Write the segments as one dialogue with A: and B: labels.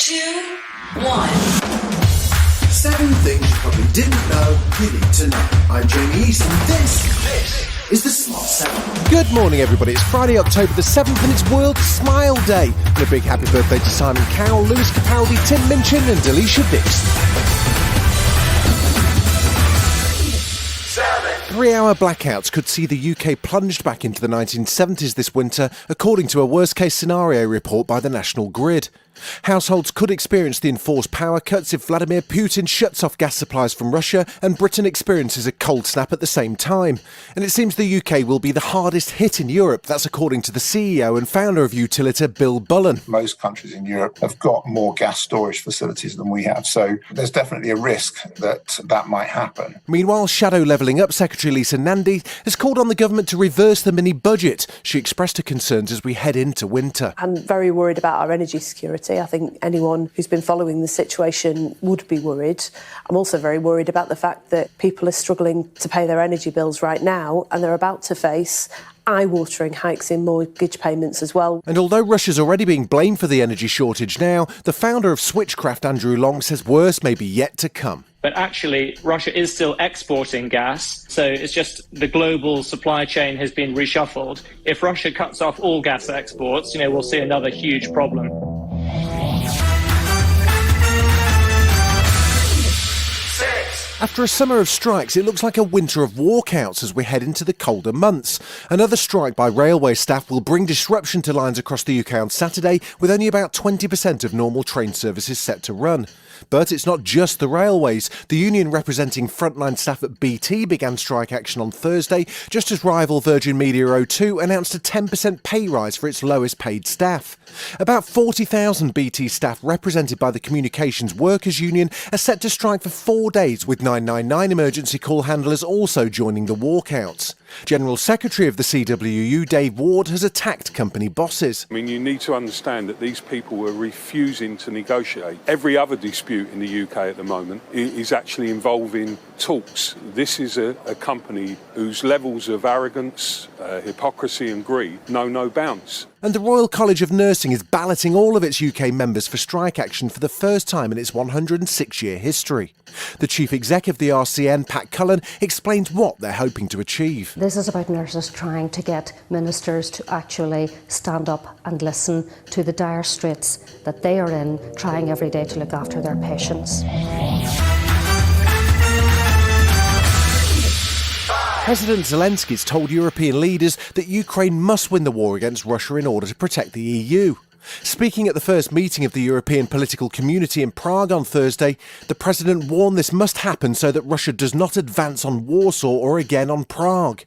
A: 2, 1.
B: 7 things you probably didn't know you need to know. I'm Jamie East, and this is the Smart 7.
C: Good morning, everybody. It's Friday, October the 7th, and it's World Smile Day. And a big happy birthday to Simon Cowell, Lewis Capaldi, Tim Minchin, and Alicia Dixon. 3-hour blackouts could see the UK plunged back into the 1970s this winter, according to a worst-case scenario report by the National Grid. Households could experience the enforced power cuts if Vladimir Putin shuts off gas supplies from Russia and Britain experiences a cold snap at the same time. And it seems the UK will be the hardest hit in Europe. That's according to the CEO and founder of Utilita, Bill Bullen.
D: Most countries in Europe have got more gas storage facilities than we have, so there's definitely a risk that that might happen.
C: Meanwhile, Shadow Levelling Up Secretary Lisa Nandy has called on the government to reverse the mini-budget. She expressed her concerns as we head into winter.
E: I'm very worried about our energy security. I think anyone who's been following the situation would be worried. I'm also very worried about the fact that people are struggling to pay their energy bills right now, and they're about to face eye-watering hikes in mortgage payments as well.
C: And although Russia's already being blamed for the energy shortage now, the founder of Switchcraft, Andrew Long, says worse may be yet to come.
F: But actually, Russia is still exporting gas, so it's just the global supply chain has been reshuffled. If Russia cuts off all gas exports, we'll see another huge problem.
C: After a summer of strikes, it looks like a winter of walkouts as we head into the colder months. Another strike by railway staff will bring disruption to lines across the UK on Saturday, with only about 20% of normal train services set to run. But it's not just the railways. The union representing frontline staff at BT began strike action on Thursday, just as rival Virgin Media O2 announced a 10% pay rise for its lowest paid staff. About 40,000 BT staff represented by the Communications Workers Union are set to strike for 4 days, with 999 emergency call handlers also joining the walkouts. General Secretary of the CWU, Dave Ward, has attacked company bosses.
G: You need to understand that these people were refusing to negotiate. Every other dispute in the UK at the moment is actually involving talks. This is a company whose levels of arrogance, hypocrisy and greed know no bounds.
C: And the Royal College of Nursing is balloting all of its UK members for strike action for the first time in its 106-year history. The chief exec of the RCN, Pat Cullen, explains what they're hoping to achieve.
H: This is about nurses trying to get ministers to actually stand up and listen to the dire straits that they are in, trying every day to look after their patients.
C: President Zelensky's told European leaders that Ukraine must win the war against Russia in order to protect the EU. Speaking at the first meeting of the European political community in Prague on Thursday, the president warned this must happen so that Russia does not advance on Warsaw or again on Prague.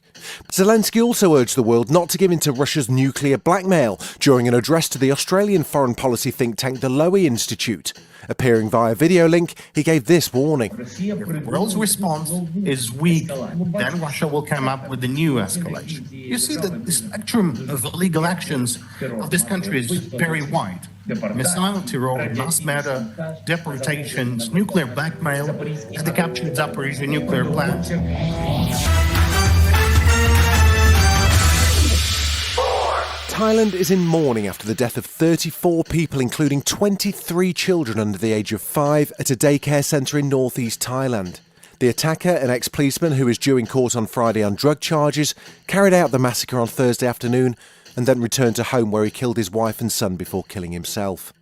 C: Zelensky also urged the world not to give in to Russia's nuclear blackmail during an address to the Australian foreign policy think tank, the Lowy Institute. Appearing via video link, he gave this warning.
I: If the world's response is weak, then Russia will come up with a new escalation. You see that the spectrum of illegal actions of this country is very wide. Missile terror, mass murder, deportations, nuclear blackmail, and the capture of Zaporizhzhia nuclear plant.
C: Thailand is in mourning after the death of 34 people, including 23 children under the age of 5, at a daycare centre in northeast Thailand. The attacker, an ex-policeman who is due in court on Friday on drug charges, carried out the massacre on Thursday afternoon and then returned to home where he killed his wife and son before killing himself.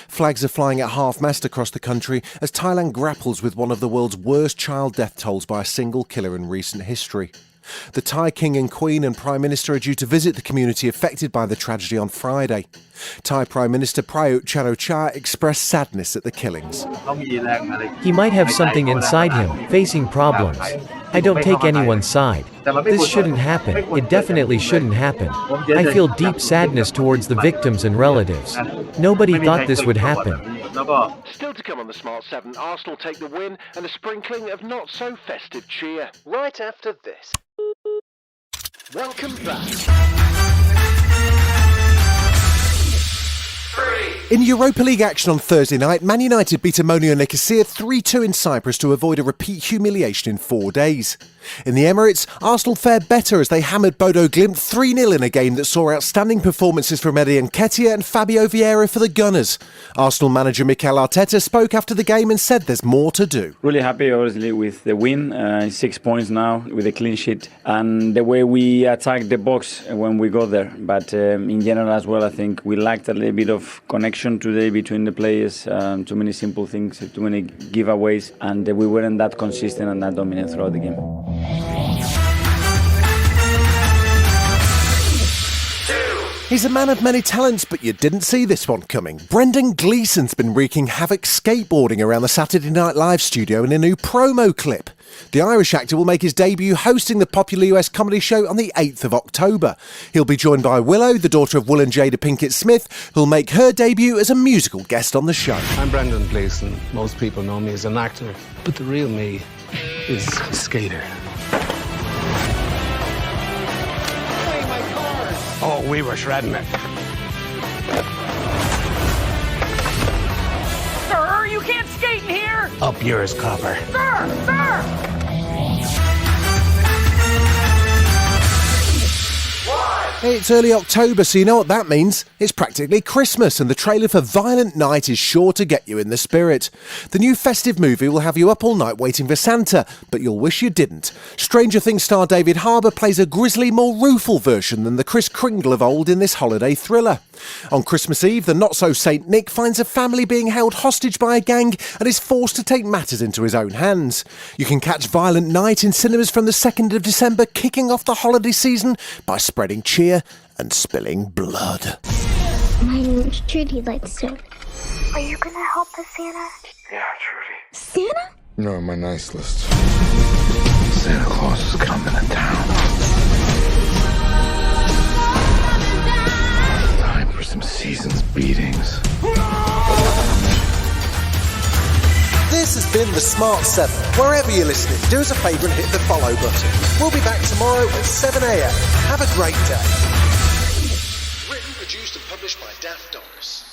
C: Flags are flying at half-mast across the country as Thailand grapples with one of the world's worst child death tolls by a single killer in recent history. The Thai King and Queen and Prime Minister are due to visit the community affected by the tragedy on Friday. Thai Prime Minister Prayut Chan-o-cha expressed sadness at the killings.
J: He might have something inside him, facing problems. I don't take anyone's side. This shouldn't happen. It definitely shouldn't happen. I feel deep sadness towards the victims and relatives. Nobody thought this would happen.
K: Still to come on the Smart 7, Arsenal take the win and a sprinkling of not-so-festive cheer. Right after this. Welcome back.
C: In Europa League action on Thursday night, Man United beat Omonia Nicosia 3-2 in Cyprus to avoid a repeat humiliation in 4 days. In the Emirates, Arsenal fared better as they hammered Bodo Glimt 3-0 in a game that saw outstanding performances from Eddie Nketiah and Fabio Vieira for the Gunners. Arsenal manager Mikel Arteta spoke after the game and said there's more to do.
A: Really happy, obviously, with the win. 6 points now with a clean sheet and the way we attack the box when we go there. But in general as well, I think we lacked a little bit of connection today between the players. Too many simple things, too many giveaways, and we weren't that consistent and that dominant throughout the game.
C: He's a man of many talents, but you didn't see this one coming. Brendan Gleeson's been wreaking havoc skateboarding around the Saturday Night Live studio in a new promo clip. The Irish actor will make his debut hosting the popular US comedy show on the 8th of October. He'll be joined by Willow, the daughter of Will and Jada Pinkett Smith, who'll make her debut as a musical guest on the show.
L: I'm Brendan Gleeson. Most people know me as an actor, but the real me is a skater. Oh, we were shredding it.
M: Sir, you can't skate in here!
L: Up yours, copper.
M: Sir! Sir!
C: It's early October, so you know what that means. It's practically Christmas, and the trailer for Violent Night is sure to get you in the spirit. The new festive movie will have you up all night waiting for Santa, but you'll wish you didn't. Stranger Things star David Harbour plays a grisly, more rueful version than the Kris Kringle of old in this holiday thriller. On Christmas Eve, the not-so-Saint Nick finds a family being held hostage by a gang and is forced to take matters into his own hands. You can catch Violent Night in cinemas from the 2nd of December, kicking off the holiday season by spreading cheer and spilling blood.
N: My name is Trudy Lightstone. Are you gonna help us, Santa?
O: Yeah, Trudy.
N: Santa?
O: You're on my nice list. Santa Claus is coming to town. Time for some season's beatings.
C: This has been The Smart 7. Wherever you're listening, do us a favour and hit the follow button. We'll be back tomorrow at 7 a.m. Have a great day. Written, produced and published by Daft Doris.